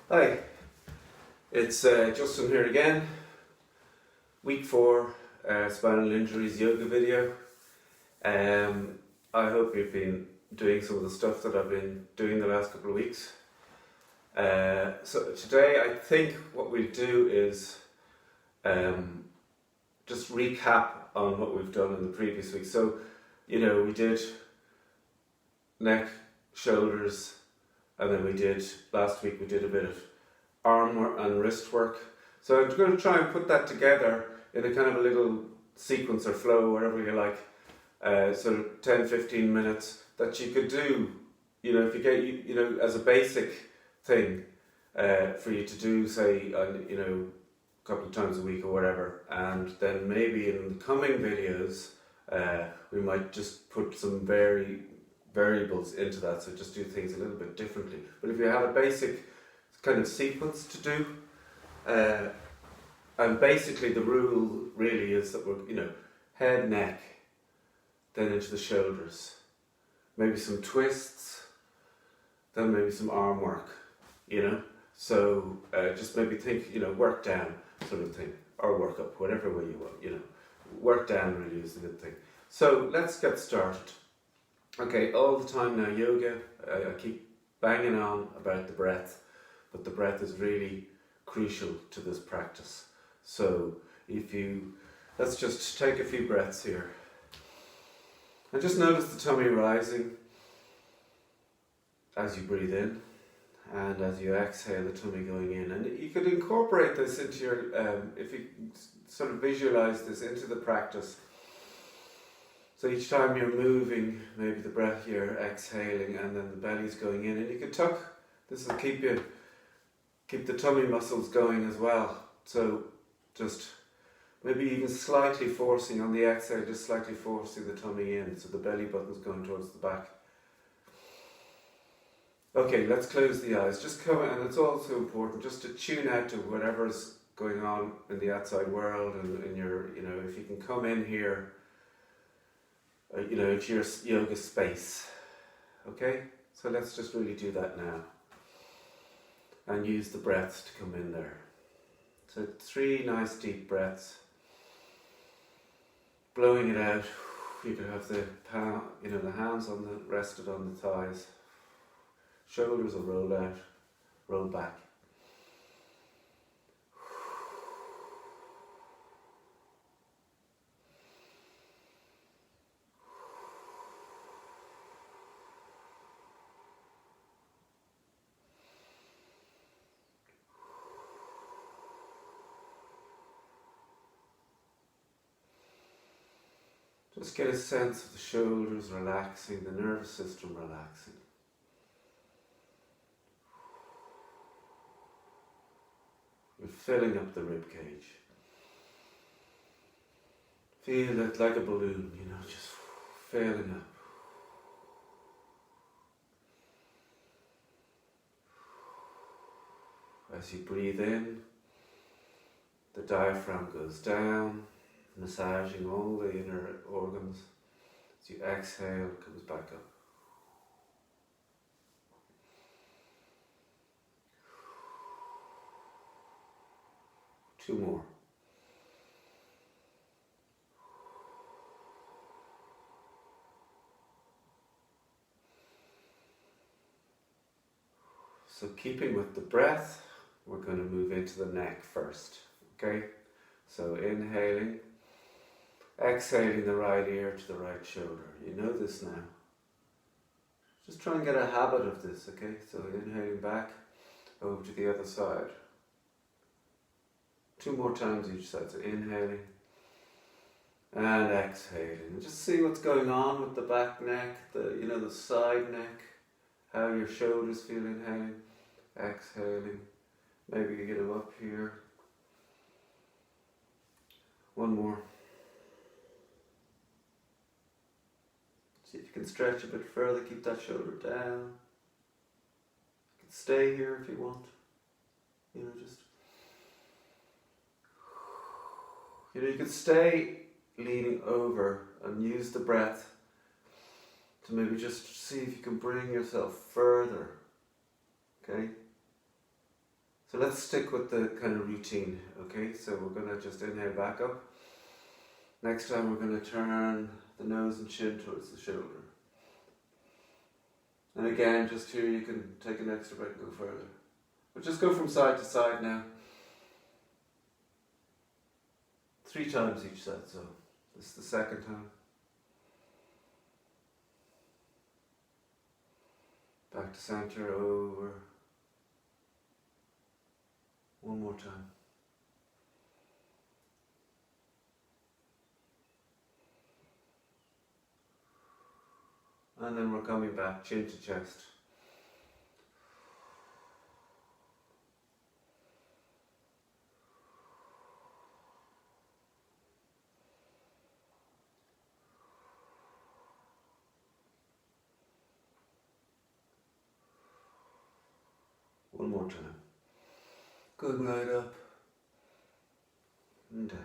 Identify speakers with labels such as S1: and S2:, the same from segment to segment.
S1: Hi, it's Justin here again. Week 4 spinal injuries yoga video. I hope you've been doing some of the stuff that I've been doing the last couple of weeks. So today I think what we'll do is just recap on what we've done in the previous week. So, we did neck, shoulders, and then last week we did a bit of arm and wrist work. So I'm going to try and put that together in a kind of a little sequence or flow, whatever you like, sort of 10-15 minutes that you could do, if you get, as a basic thing for you to do, say, a couple of times a week or whatever. And then maybe in the coming videos, we might just put some variables into that, so just do things a little bit differently. But if you have a basic kind of sequence to do, and basically the rule really is that we're, head, neck, then into the shoulders, maybe some twists, then maybe some arm work, so just maybe think, work down sort of thing, or work up, whatever way you want, work down really is a good thing. So let's get started. Okay, all the time now, yoga, I keep banging on about the breath, but the breath is really crucial to this practice. So let's just take a few breaths here. And just notice the tummy rising as you breathe in, and as you exhale, the tummy going in. And you could incorporate this into your, if you sort of visualize this into the practice. So each time you're moving, maybe the breath, you're exhaling, and then the belly's going in, and you can tuck. This will keep the tummy muscles going as well. So just maybe even slightly forcing on the exhale, just slightly forcing the tummy in, so the belly button's going towards the back. Okay, let's close the eyes. Just come in, and it's also important just to tune out to whatever's going on in the outside world, and in your, if you can come in here, into your yoga space. Okay, so let's just really do that now, and use the breaths to come in there. So 3 nice deep breaths, blowing it out. You could have the hands rested on the thighs, shoulders will roll out, roll back. Just get a sense of the shoulders relaxing, the nervous system relaxing. You're filling up the rib cage. Feel it like a balloon, just filling up. As you breathe in, the diaphragm goes down, massaging all the inner organs. As you exhale, it comes back up. Two more. So keeping with the breath, we're going to move into the neck first. Okay? So inhaling, exhaling the right ear to the right shoulder. You know this now. Just try and get a habit of this, okay? So inhaling back, over to the other side. 2 more times each side. So inhaling and exhaling. And just see what's going on with the back neck, the side neck, how your shoulders feel inhaling, exhaling. Maybe you get them up here. 1 more. See if you can stretch a bit further, keep that shoulder down. You can stay here if you want. You can stay leaning over and use the breath to maybe just see if you can bring yourself further. Okay? let's stick with the kind of routine, okay? So we're going to just inhale back up. Next time we're going to turn the nose and chin towards the shoulder. And again, just here you can take an extra breath and go further. But just go from side to side now. 3 times each side, so this is the second time. Back to center, over. One more time. And then we're coming back, chin to chest. One more time. Good night up and down.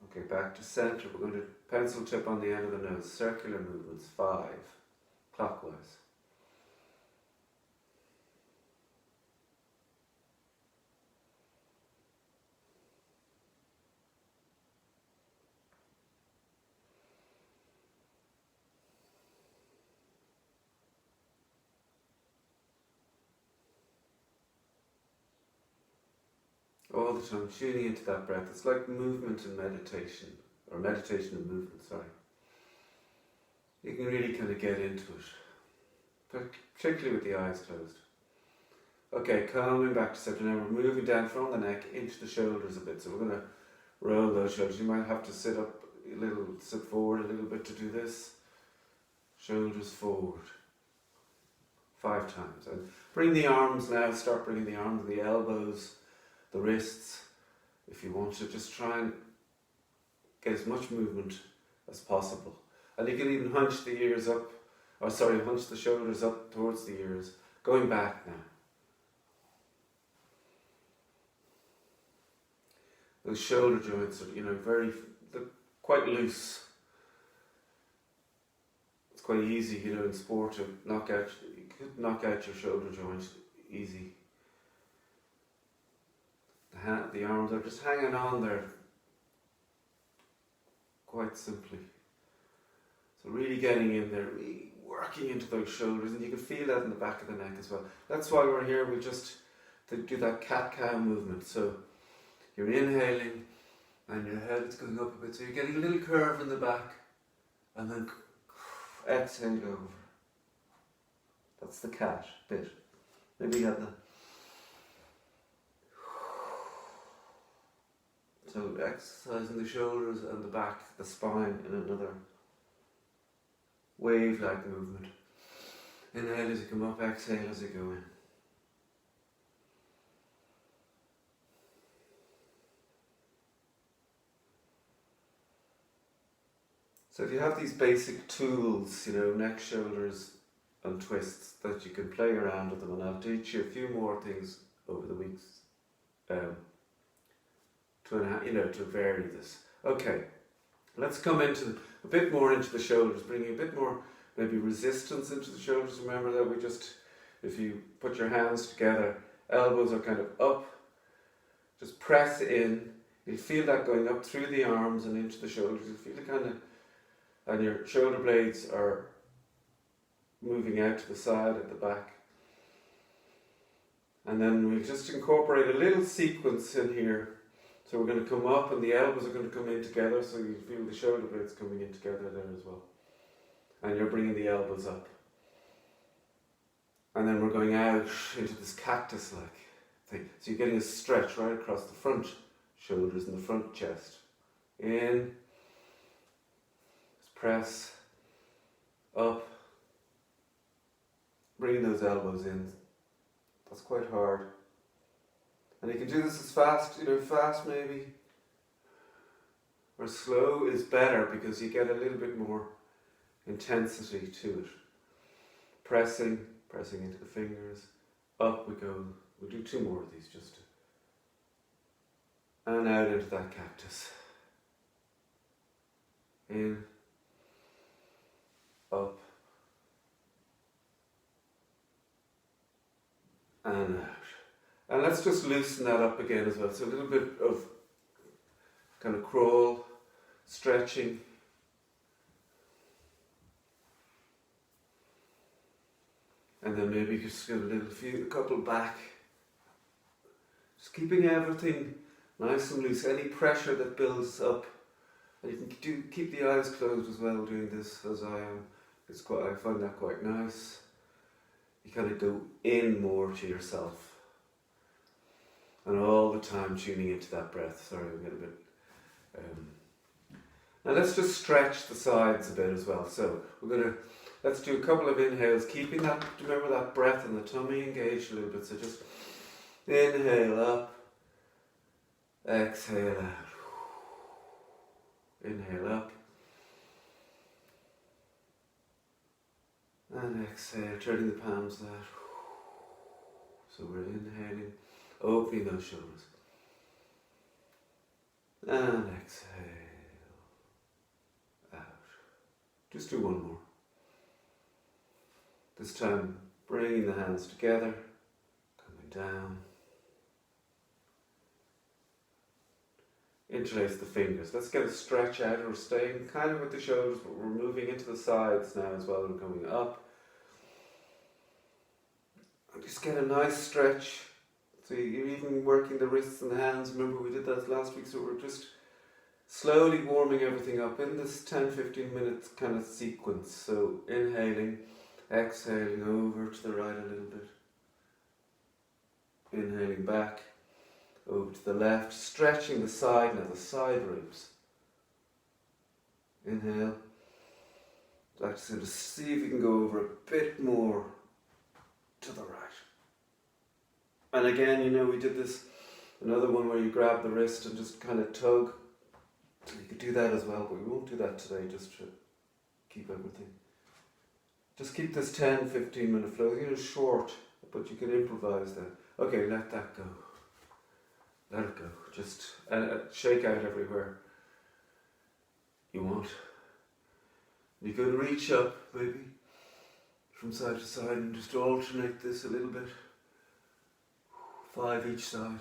S1: Okay, back to center. We're going to pencil tip on the end of the nose. Circular movements, 5, clockwise. All the time, tuning into that breath. It's like movement and meditation, or meditation and movement, sorry. You can really kind of get into it, particularly with the eyes closed. Okay, coming back to center. Now we're moving down from the neck into the shoulders a bit. So we're going to roll those shoulders. You might have to sit up a little, sit forward a little bit to do this. Shoulders forward. 5 times. And bring the arms now, start bringing the arms, the elbows, the wrists. If you want to, just try and get as much movement as possible. And you can even hunch the ears up, hunch the shoulders up towards the ears. Going back now. Those shoulder joints are, they're quite loose. It's quite easy, in sport to knock out your shoulder joint easy. The arms are just hanging on there quite simply. So really getting in there, really working into those shoulders, and you can feel that in the back of the neck as well. That's why we're here. We just do that cat-cow movement. So you're inhaling and your head is going up a bit, so you're getting a little curve in the back, and then exhale over. That's the cat bit. Maybe you have the... So exercising the shoulders and the back, the spine in another wave-like movement. Inhale as you come up, exhale as you go in. So if you have these basic tools, neck, shoulders and twists, that you can play around with them, and I'll teach you a few more things over the weeks to vary this. Okay, let's come into a bit more into the shoulders, bringing a bit more maybe resistance into the shoulders. Remember that if you put your hands together, elbows are kind of up, just press in. You'll feel that going up through the arms and into the shoulders. You'll feel it kind of, and your shoulder blades are moving out to the side at the back. And then we'll just incorporate a little sequence in here. So we're going to come up and the elbows are going to come in together, so you feel the shoulder blades coming in together there as well. And you're bringing the elbows up. And then we're going out into this cactus-like thing. So you're getting a stretch right across the front shoulders and the front chest. In. Just press. Up. Bringing those elbows in. That's quite hard. And you can do this as fast, fast maybe, or slow is better, because you get a little bit more intensity to it. Pressing into the fingers, up we go. We'll do 2 more of these and out into that cactus. In, up, and out. And let's just loosen that up again as well. So a little bit of kind of crawl, stretching. And then maybe just give a couple back. Just keeping everything nice and loose. Any pressure that builds up. And you can keep the eyes closed as well doing this as I am. I find that quite nice. You kind of go in more to yourself. And all the time tuning into that breath. Sorry, I'm getting a bit... Now let's just stretch the sides a bit as well. So let's do a couple of inhales, keeping that, remember that breath in the tummy engaged a little bit. So just inhale up, exhale out. Inhale up. And exhale, turning the palms out. So we're inhaling, opening those shoulders. And exhale out. Just do one more. This time, bringing the hands together, coming down. Interlace the fingers. Let's get a stretch out. We're staying kind of with the shoulders, but we're moving into the sides now as well. We're coming up. And just get a nice stretch. So you're even working the wrists and the hands. Remember we did that last week, so we're just slowly warming everything up in this 10-15 minutes kind of sequence. So inhaling, exhaling over to the right a little bit. Inhaling back. Over to the left, stretching the side now, the side ribs. Inhale. I'd like to sort of see if you can go over a bit more to the right. And again, we did this, another one where you grab the wrist and just kind of tug. So you could do that as well, but we won't do that today, just to keep everything. Just keep this 10-15 minute flow, short, but you can improvise that. Okay, let that go. Let it go. Just shake out everywhere you want. You can reach up, maybe, from side to side and just alternate this a little bit. 5 each side.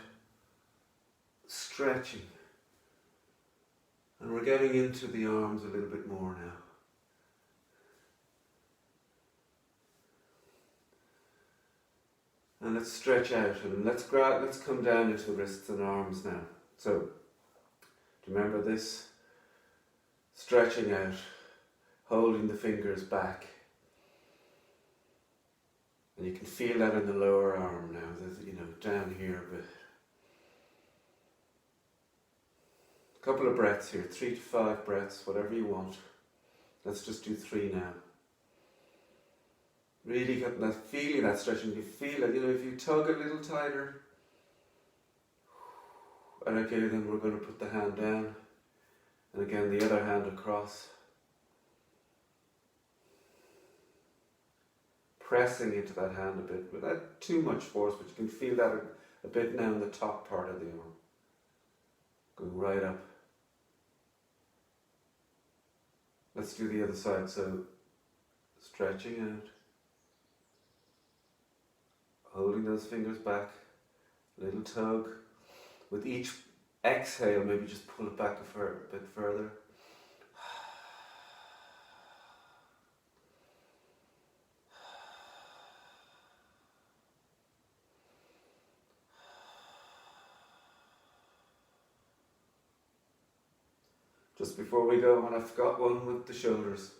S1: Stretching. And we're getting into the arms a little bit more now. And let's stretch out and let's come down into the wrists and arms now. So, do you remember this? Stretching out, holding the fingers back. And you can feel that in the lower arm now, down here a bit. A couple of breaths here, 3 to 5 breaths, whatever you want. Let's just do 3 now. Really getting that feeling, that stretching. You feel it, if you tug a little tighter. And okay, then we're going to put the hand down. And again, the other hand across. Pressing into that hand a bit, without too much force, but you can feel that a bit now in the top part of the arm. Going right up. Let's do the other side, so stretching out. Holding those fingers back, little tug. With each exhale, maybe just pull it back a bit further. Just before we go, and I forgot one with the shoulders.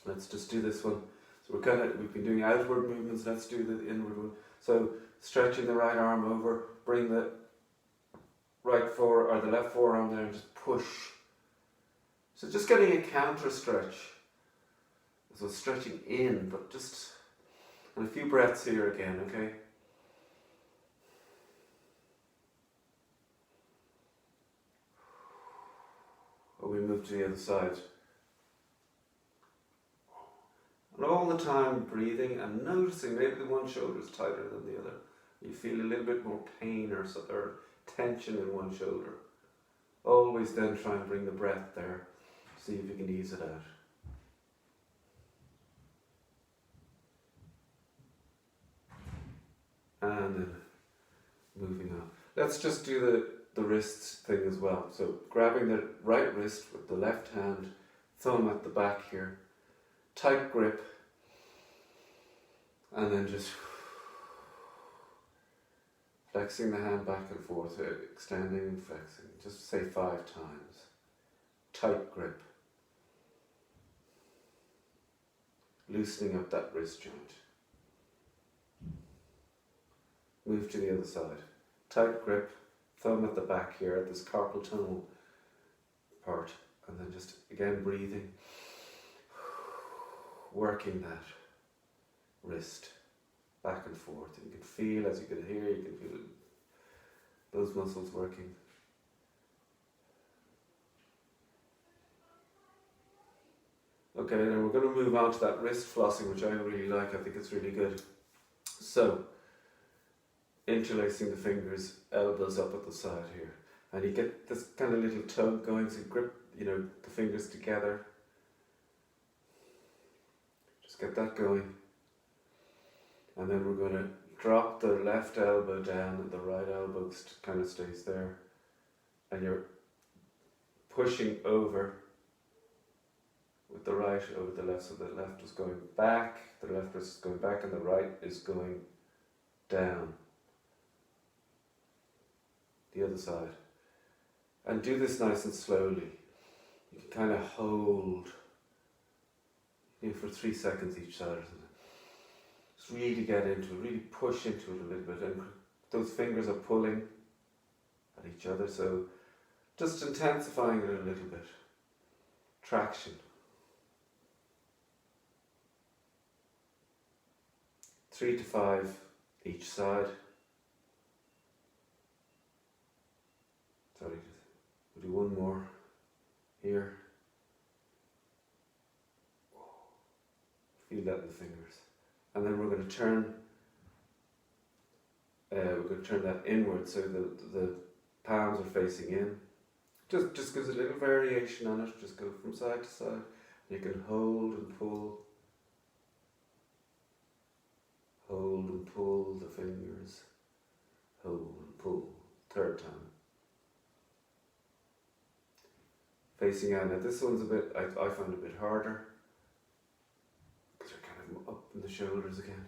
S1: Let's just do this one. So we've been doing outward movements, let's do the inward one. So stretching the right arm over, bring the the left forearm there and just push. So just getting a counter stretch. So stretching in, but and a few breaths here again, okay? We move to the other side. And all the time breathing and noticing maybe the one shoulder is tighter than the other. You feel a little bit more pain or tension in one shoulder. Always then try and bring the breath there. See if you can ease it out. And then moving on. Let's just do the wrist thing as well. So grabbing the right wrist with the left hand, thumb at the back here, tight grip, and then just flexing the hand back and forth, extending and flexing, just say 5 times. Tight grip. Loosening up that wrist joint. Move to the other side. Tight grip, thumb at the back here at this carpal tunnel part, and then just again breathing, working that wrist back and forth. You can feel, as you can hear, you can feel those muscles working. Okay, now we're going to move on to that wrist flossing, which I really like. I think it's really good. So, interlacing the fingers, elbows up at the side here, and you get this kind of little tug going, so you grip, the fingers together. Just get that going. And then we're going to drop the left elbow down and the right elbow kind of stays there. And you're pushing over with the right over the left, so the left is going back, the left wrist is going back, and the right is going down. The other side. And do this nice and slowly. You can kind of hold for 3 seconds each side. Just really get into it, really push into it a little bit. And those fingers are pulling at each other, so just intensifying it a little bit. Traction. 3 to 5 each side. Sorry, we'll do one more here. Feel that in the fingers. And then we're going to turn that inward, so the palms are facing in. Just gives a little variation on it. Just go from side to side. You can hold and pull. Hold and pull the fingers. Hold and pull. 3rd time. Facing out. Now this one's a bit, I find a bit harder, because you're kind of up in the shoulders again.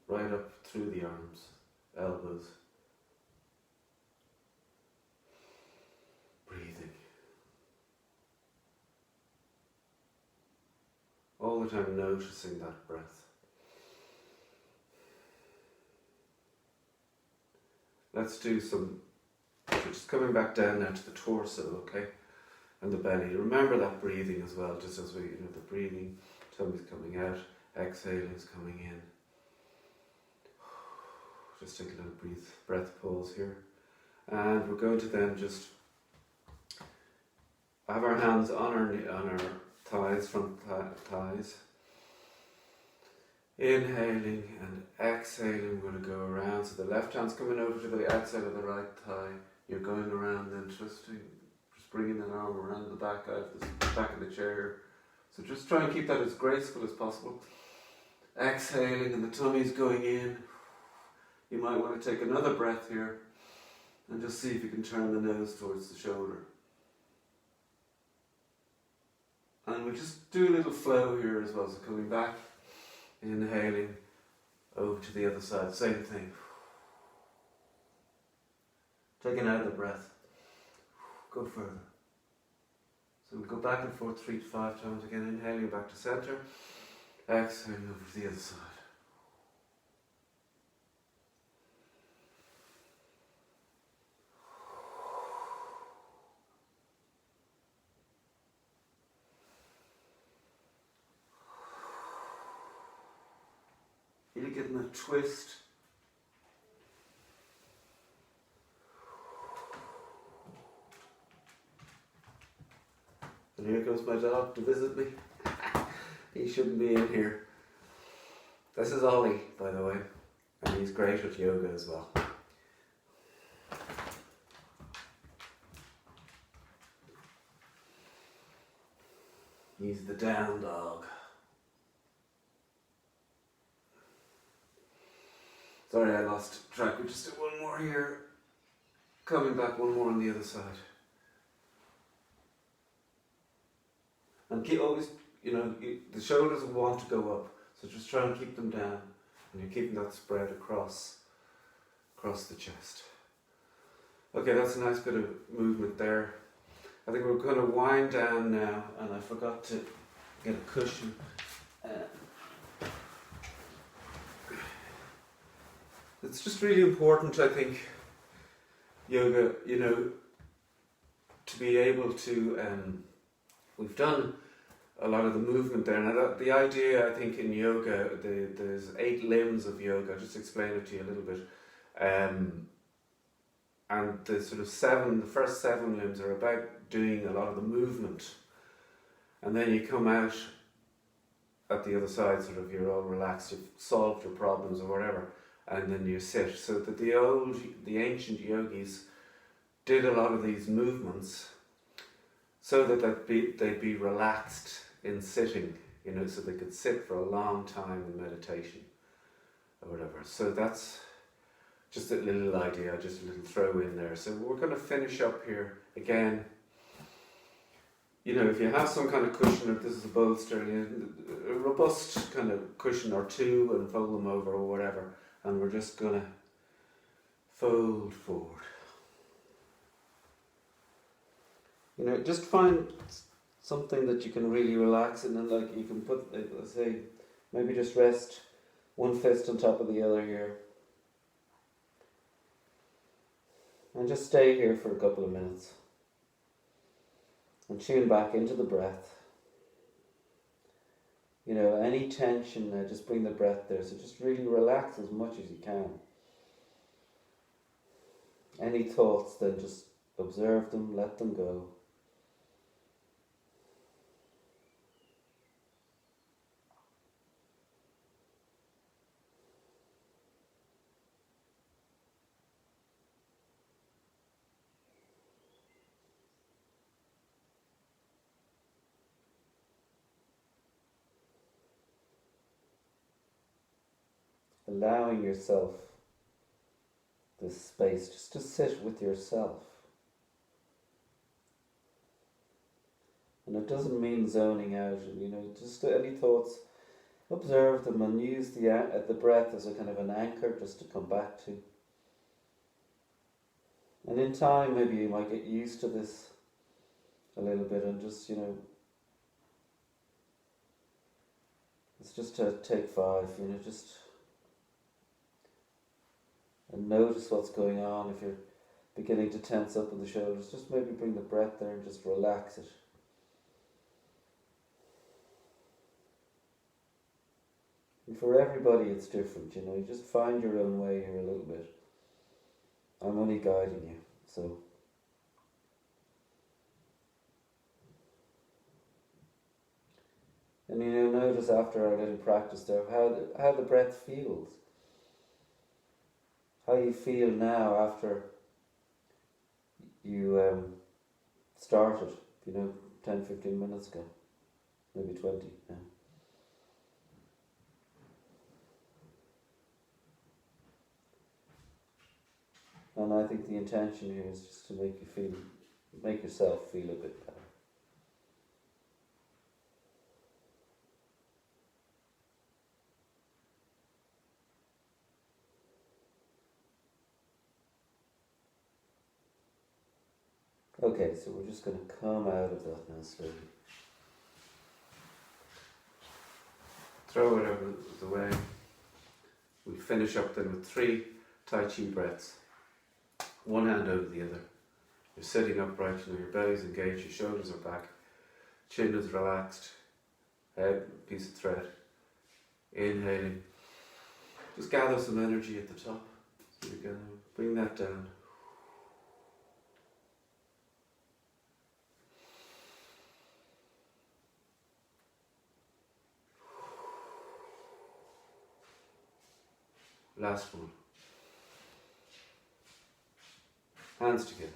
S1: Right up through the arms, elbows. Breathing. All the time noticing that breath. Let's do some, so just coming back down now to the torso, okay? And the belly. Remember that breathing as well, just as we, the breathing, tummy's coming out, exhaling is coming in. Just take a little breath pause here. And we're going to then just have our hands on our thighs, front thighs. Inhaling and exhaling, we're going to go around. So the left hand's coming over to the outside of the right thigh. You're going around then twisting, just bringing an arm around the back of the chair. So just try and keep that as graceful as possible. Exhaling and the tummy's going in. You might want to take another breath here and just see if you can turn the nose towards the shoulder. And we just do a little flow here as well. So coming back, inhaling, over to the other side, same thing. Taking out the breath. Go further. So we go back and forth 3 to 5 times again, inhaling back to center, exhaling over to the other side. Really getting that twist. And here comes my dog to visit me. He shouldn't be in here. This is Ollie, by the way, and he's great at yoga as well. He's the down dog. Sorry, I lost track. We just did one more here. Coming back, one more on the other side. And keep always, the shoulders will want to go up, so just try and keep them down, and you're keeping that spread across the chest. Okay, that's a nice bit of movement there. I think we're going to wind down now, and I forgot to get a cushion. It's just really important, I think, yoga, to be able to, we've done a lot of the movement there, and the idea, I think, in yoga, there's 8 limbs of yoga. I'll just explain it to you a little bit. And the sort of the first 7 limbs are about doing a lot of the movement, and then you come out at the other side, sort of you're all relaxed, you've solved your problems or whatever, and then you sit. So that the ancient yogis did a lot of these movements so that they'd be relaxed in sitting, so they could sit for a long time in meditation or whatever. So that's just a little idea, just a little throw in there. So we're going to finish up here again. If you have some kind of cushion, if this is a bolster, a robust kind of cushion or 2, and fold them over or whatever, and we're just going to fold forward. Just find something that you can really relax in, and like you can put, let's say, maybe just rest one fist on top of the other here. And just stay here for a couple of minutes. And tune back into the breath. Any tension, just bring the breath there. So just really relax as much as you can. Any thoughts, then just observe them, let them go. Allowing yourself this space just to sit with yourself. And it doesn't mean zoning out, just any thoughts, observe them and use the breath as a kind of an anchor just to come back to. And in time, maybe you might get used to this a little bit, and just, it's just to take 5, just. And notice what's going on. If you're beginning to tense up in the shoulders, just maybe bring the breath there and just relax it. And for everybody it's different, you just find your own way here a little bit. I'm only guiding you, so. And notice after our little practice there how the breath feels. How you feel now after you started, 10-15 minutes ago, maybe 20 now. And I think the intention here is just to make yourself feel a bit better. Okay, so we're just going to come out of that now slowly. Throw it over the way. We'll finish up then with 3 Tai Chi breaths. One hand over the other. You're sitting upright, your belly's engaged, your shoulders are back, chin is relaxed, head, piece of thread. Inhaling. Just gather some energy at the top. So you're going to bring that down. Last one. Hands together.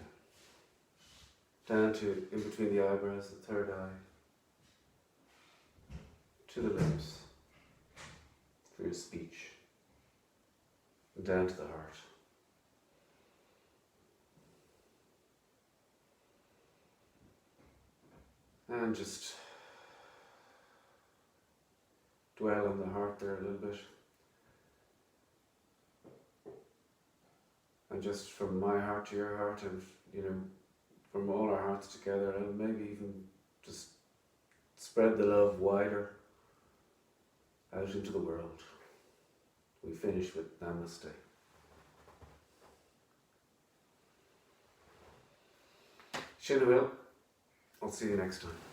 S1: Down to in between the eyebrows, the third eye. To the lips. For your speech. and down to the heart. And just dwell on the heart there a little bit. And just from my heart to your heart, and from all our hearts together, and maybe even just spread the love wider out into the world. We finish with Namaste. Shinawil, I'll see you next time.